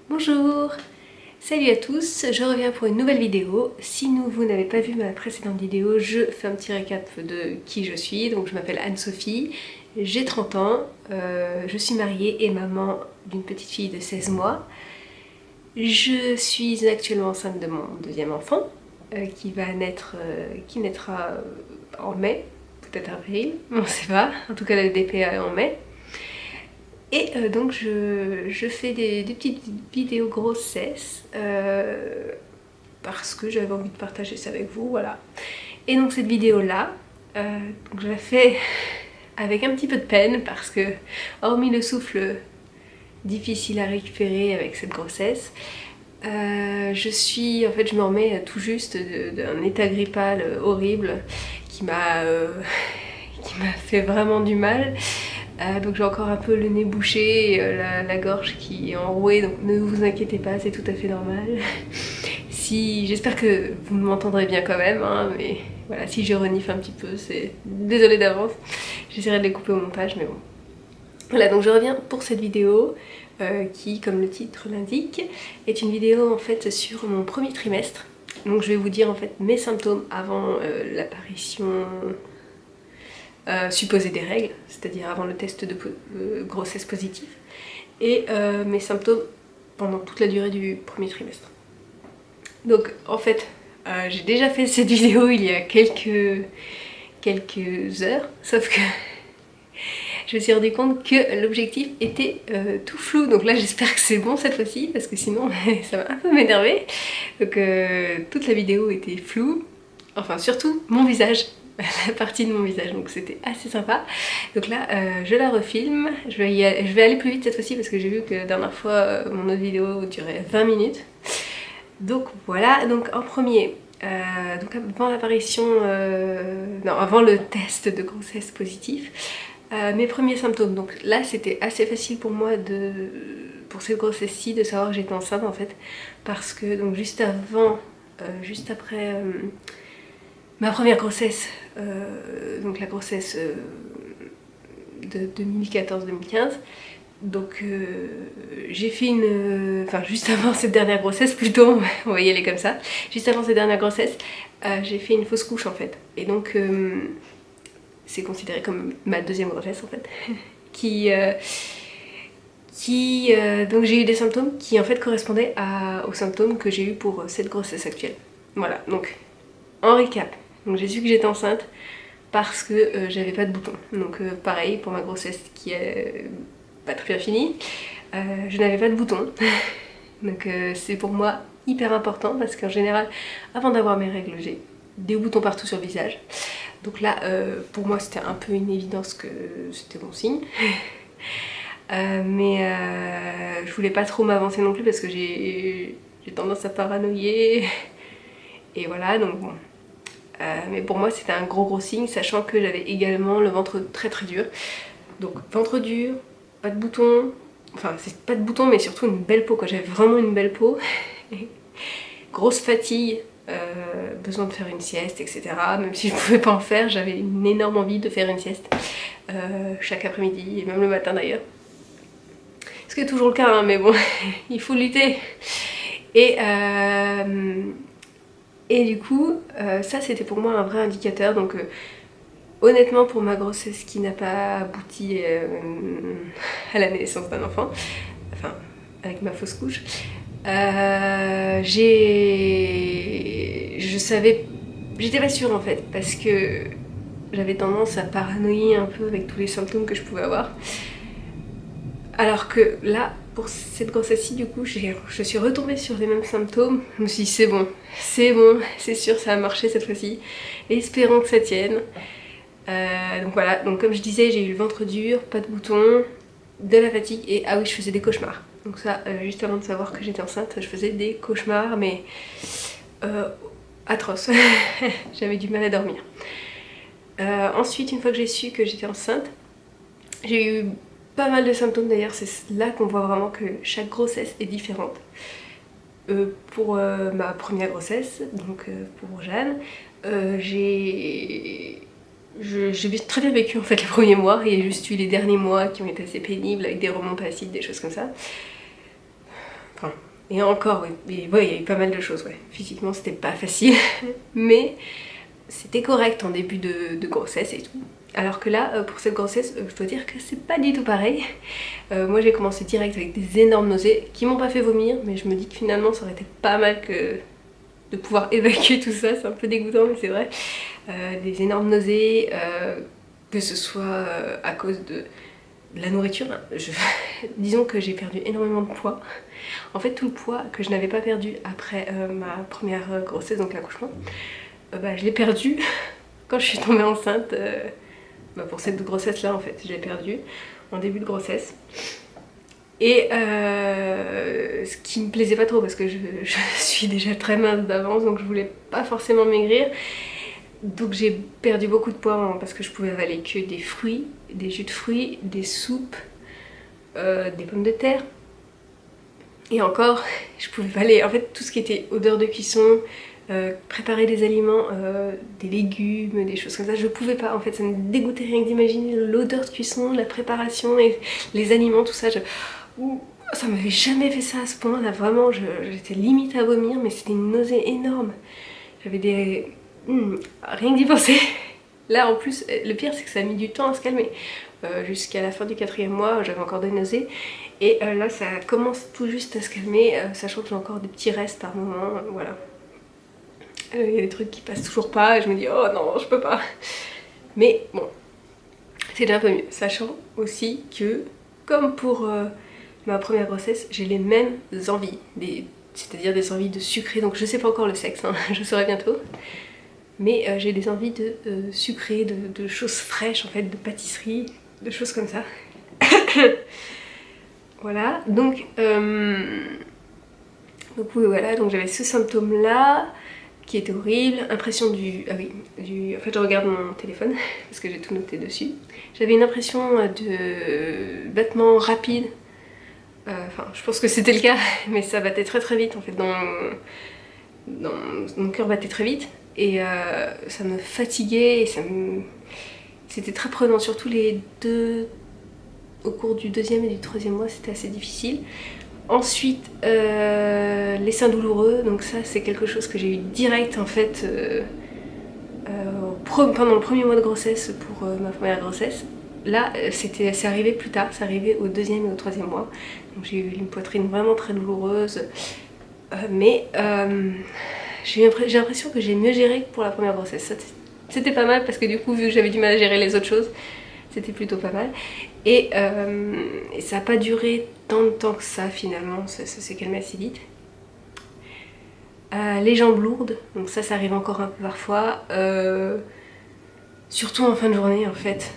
Bonjour, salut à tous, je reviens pour une nouvelle vidéo. Si vous n'avez pas vu ma précédente vidéo, je fais un petit récap de qui je suis. Donc je m'appelle Anne-Sophie, j'ai 30 ans, je suis mariée et maman d'une petite fille de 16 mois. Je suis actuellement enceinte de mon deuxième enfant qui naîtra en mai, peut-être avril, on ne sait pas, en tout cas le DPA est en mai. Et donc je fais des petites vidéos grossesse parce que j'avais envie de partager ça avec vous, voilà. Et donc cette vidéo là, je la fais avec un petit peu de peine parce que hormis le souffle difficile à récupérer avec cette grossesse, je me remets tout juste d'un état grippal horrible qui m'a fait vraiment du mal. Donc j'ai encore un peu le nez bouché, la gorge qui est enrouée, donc ne vous inquiétez pas, c'est tout à fait normal. J'espère que vous m'entendrez bien quand même, hein, mais voilà, si je renifle un petit peu, c'est désolée d'avance. J'essaierai de les couper au montage, mais bon. Voilà, donc je reviens pour cette vidéo qui, comme le titre l'indique, est une vidéo en fait sur mon premier trimestre. Donc je vais vous dire en fait mes symptômes avant l'apparition supposée des règles, c'est-à-dire avant le test de grossesse positive, et mes symptômes pendant toute la durée du premier trimestre. Donc en fait, j'ai déjà fait cette vidéo il y a quelques heures, sauf que je me suis rendu compte que l'objectif était tout flou. Donc là j'espère que c'est bon cette fois-ci, parce que sinon ça va un peu m'énerver. Donc toute la vidéo était floue, enfin surtout mon visage, la partie de mon visage, donc c'était assez sympa. Donc là je la refilme, je vais aller plus vite cette fois-ci parce que j'ai vu que la dernière fois mon autre vidéo durait 20 minutes. Donc voilà, donc en premier, donc avant l'apparition, non, avant le test de grossesse positif, mes premiers symptômes. Donc là c'était assez facile pour moi pour cette grossesse-ci de savoir que j'étais enceinte en fait, parce que donc juste après ma première grossesse, donc la grossesse de 2014-2015, donc j'ai fait juste avant cette dernière grossesse plutôt, on va y aller comme ça, juste avant cette dernière grossesse, j'ai fait une fausse couche en fait, et donc c'est considéré comme ma deuxième grossesse en fait, donc j'ai eu des symptômes qui en fait correspondaient aux symptômes que j'ai eu pour cette grossesse actuelle. Voilà, donc en récap, donc j'ai su que j'étais enceinte parce que j'avais pas de boutons. Donc pareil pour ma grossesse qui est pas très bien finie, je n'avais pas de boutons. Donc c'est pour moi hyper important parce qu'en général, avant d'avoir mes règles, j'ai des boutons partout sur le visage. Donc là, pour moi c'était un peu une évidence que c'était bon signe. Mais je voulais pas trop m'avancer non plus parce que j'ai tendance à paranoïer. Et voilà, donc bon. Mais pour moi c'était un gros signe, sachant que j'avais également le ventre très dur. Donc ventre dur, pas de boutons, enfin c'est pas de boutons mais surtout une belle peau, quoi. J'avais vraiment une belle peau. Grosse fatigue, besoin de faire une sieste, etc. Même si je pouvais pas en faire, j'avais une énorme envie de faire une sieste chaque après-midi et même le matin d'ailleurs. Ce qui est toujours le cas, hein, mais bon, il faut lutter. Et du coup, ça c'était pour moi un vrai indicateur. Donc honnêtement, pour ma grossesse qui n'a pas abouti à la naissance d'un enfant, enfin avec ma fausse couche, j'étais pas sûre en fait, parce que j'avais tendance à paranoïer un peu avec tous les symptômes que je pouvais avoir. Alors que là, pour cette grossesse-ci, du coup, je suis retombée sur les mêmes symptômes. Je me suis dit c'est bon, c'est sûr, ça a marché cette fois-ci. Espérons que ça tienne. Donc voilà, donc comme je disais, j'ai eu le ventre dur, pas de boutons, de la fatigue et ah oui, je faisais des cauchemars. Donc ça, juste avant de savoir que j'étais enceinte, je faisais des cauchemars, mais atroces. J'avais du mal à dormir. Ensuite, une fois que j'ai su que j'étais enceinte, j'ai eu pas mal de symptômes. D'ailleurs c'est là qu'on voit vraiment que chaque grossesse est différente. Pour ma première grossesse, donc pour Jeanne, j'ai très bien vécu en fait les premiers mois. Il y a juste eu les derniers mois qui ont été assez pénibles avec des remontes acides, des choses comme ça. Enfin, et encore, oui, il y a eu pas mal de choses, ouais. Physiquement, c'était pas facile, mais c'était correct en début de grossesse et tout. Alors que là, pour cette grossesse, je dois dire que c'est pas du tout pareil. Moi j'ai commencé direct avec des énormes nausées qui m'ont pas fait vomir, mais je me dis que finalement ça aurait été pas mal que de pouvoir évacuer tout ça, c'est un peu dégoûtant mais c'est vrai. Des énormes nausées, que ce soit à cause de la nourriture. Disons que j'ai perdu énormément de poids. En fait tout le poids que je n'avais pas perdu après ma première grossesse, donc l'accouchement, je l'ai perdu quand je suis tombée enceinte. Pour cette grossesse là en fait, je l'ai perdu en début de grossesse. Et ce qui me plaisait pas trop parce que je suis déjà très mince d'avance, donc je voulais pas forcément maigrir. Donc j'ai perdu beaucoup de poids parce que je pouvais avaler que des fruits, des jus de fruits, des soupes, des pommes de terre. Et encore, je pouvais avaler en fait tout ce qui était odeur de cuisson, préparer des aliments, des légumes, des choses comme ça, je pouvais pas en fait, ça me dégoûtait rien que d'imaginer l'odeur de cuisson, la préparation et les aliments, tout ça. Ça m'avait jamais fait ça à ce point là, vraiment j'étais limite à vomir, mais c'était une nausée énorme. J'avais des... rien que d'y penser. Là en plus, le pire c'est que ça a mis du temps à se calmer. Jusqu'à la fin du 4e mois, j'avais encore des nausées. Et là ça commence tout juste à se calmer, sachant que j'ai encore des petits restes par moment, voilà. Il y a des trucs qui passent toujours pas et je me dis oh non je peux pas. Mais bon, c'est déjà un peu mieux. Sachant aussi que comme pour ma première grossesse, j'ai les mêmes envies, c'est-à-dire des envies de sucré, donc je sais pas encore le sexe, hein, je saurai bientôt. Mais j'ai des envies de sucré, de choses fraîches en fait, de pâtisserie, de choses comme ça. Voilà, donc oui, voilà, donc j'avais ce symptôme là qui était horrible, impression du... Ah oui, en fait je regarde mon téléphone parce que j'ai tout noté dessus. J'avais une impression de battement rapide, enfin je pense que c'était le cas, mais ça battait très très vite en fait, mon cœur battait très vite et ça me fatiguait et c'était très prenant, surtout au cours du 2e et du 3e mois, c'était assez difficile. Ensuite, les seins douloureux, donc ça c'est quelque chose que j'ai eu direct en fait pendant le 1er mois de grossesse pour ma première grossesse. Là c'est arrivé plus tard, c'est arrivé au 2e et au 3e mois. Donc j'ai eu une poitrine vraiment très douloureuse, mais j'ai l'impression que j'ai mieux géré que pour la première grossesse. C'était pas mal parce que du coup vu que j'avais du mal à gérer les autres choses, c'était plutôt pas mal. Et ça n'a pas duré tant de temps que ça finalement, ça s'est calmé assez vite. Les jambes lourdes, donc ça arrive encore un peu parfois, surtout en fin de journée en fait.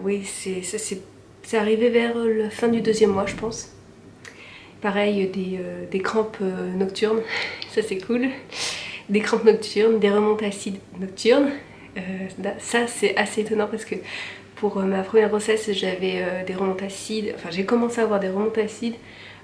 Oui, c'est arrivé vers la fin du 2e mois je pense. Pareil, des crampes nocturnes, ça c'est cool. Des crampes nocturnes, des remontées acides nocturnes. Ça c'est assez étonnant parce que pour ma première grossesse j'avais des remontées acides, enfin j'ai commencé à avoir des remontées acides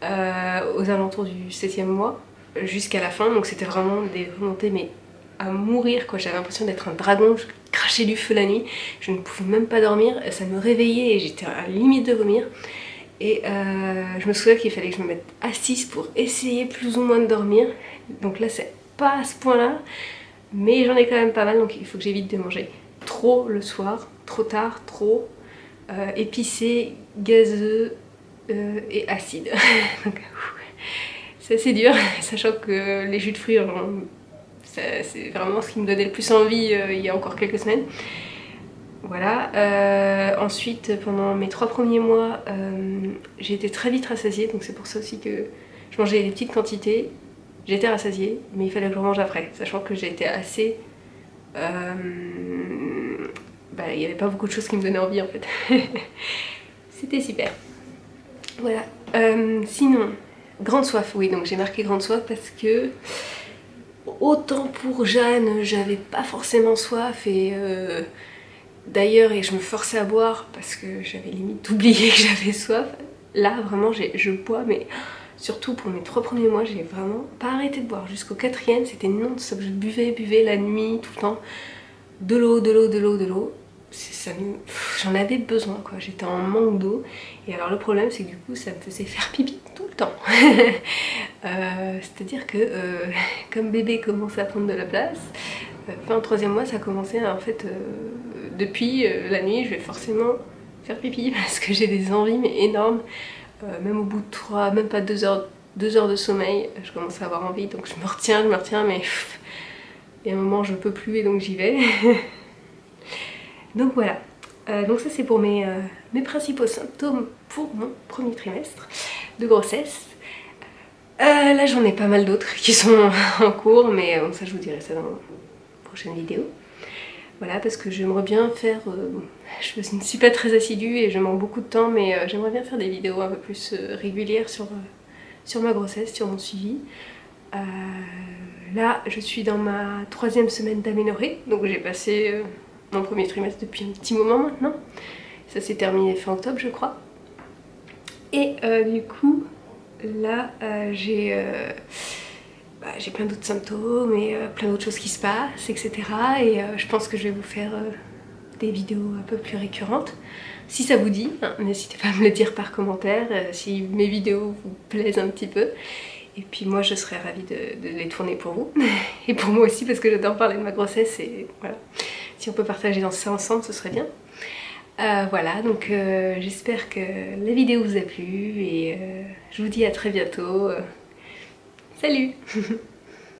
aux alentours du 7e mois jusqu'à la fin, donc c'était vraiment des remontées mais à mourir quoi, j'avais l'impression d'être un dragon, je crachais du feu la nuit, je ne pouvais même pas dormir, ça me réveillait et j'étais à la limite de vomir. Et je me souviens qu'il fallait que je me mette assise pour essayer plus ou moins de dormir, donc là c'est pas à ce point là, mais j'en ai quand même pas mal, donc il faut que j'évite de manger trop le soir, trop tard, trop épicé, gazeux et acide. Donc c'est assez dur, sachant que les jus de fruits, c'est vraiment ce qui me donnait le plus envie il y a encore quelques semaines. Voilà, ensuite pendant mes 3 premiers mois, j'ai été très vite rassasiée, donc c'est pour ça aussi que je mangeais des petites quantités. J'étais rassasiée, mais il fallait que je mange après, sachant que j'étais assez... il n'y avait pas beaucoup de choses qui me donnaient envie en fait. C'était super. Voilà. Sinon, grande soif, oui, donc j'ai marqué grande soif parce que autant pour Jeanne, j'avais pas forcément soif et d'ailleurs, et je me forçais à boire parce que j'avais limite oublié que j'avais soif. Là, vraiment, je bois, mais surtout pour mes 3 premiers mois, j'ai vraiment pas arrêté de boire. Jusqu'au 4e, c'était non-stop. Je buvais la nuit, tout le temps. De l'eau, de l'eau, de l'eau, de l'eau. J'en avais besoin, quoi. J'étais en manque d'eau. Et alors, le problème, c'est que du coup, ça me faisait faire pipi tout le le temps. C'est-à-dire que comme bébé commence à prendre de la place, fin 3e mois ça a commencé en fait depuis la nuit je vais forcément faire pipi parce que j'ai des envies mais énormes. Même au bout de 3, même pas 2 heures de sommeil, je commence à avoir envie donc je me retiens mais il y a un moment je peux plus et donc j'y vais. Donc voilà, donc ça c'est pour mes principaux symptômes pour mon premier trimestre de grossesse. Là j'en ai pas mal d'autres qui sont en cours mais bon, ça je vous dirai ça dans une prochaine vidéo. Voilà, parce que j'aimerais bien faire, je ne suis pas très assidue et je manque beaucoup de temps mais j'aimerais bien faire des vidéos un peu plus régulières sur ma grossesse, sur mon suivi. Là je suis dans ma 3e semaine d'aménorrhée, donc j'ai passé mon premier trimestre depuis un petit moment maintenant. Ça s'est terminé fin octobre je crois. Et du coup là j'ai plein d'autres symptômes et plein d'autres choses qui se passent, etc. Et je pense que je vais vous faire des vidéos un peu plus récurrentes. Si ça vous dit, hein, n'hésitez pas à me le dire par commentaire, si mes vidéos vous plaisent un petit peu. Et puis moi je serais ravie de les tourner pour vous. Et pour moi aussi parce que j'adore parler de ma grossesse et voilà. Si on peut partager dans ça ensemble, ce serait bien. Voilà, donc j'espère que la vidéo vous a plu et je vous dis à très bientôt. Salut!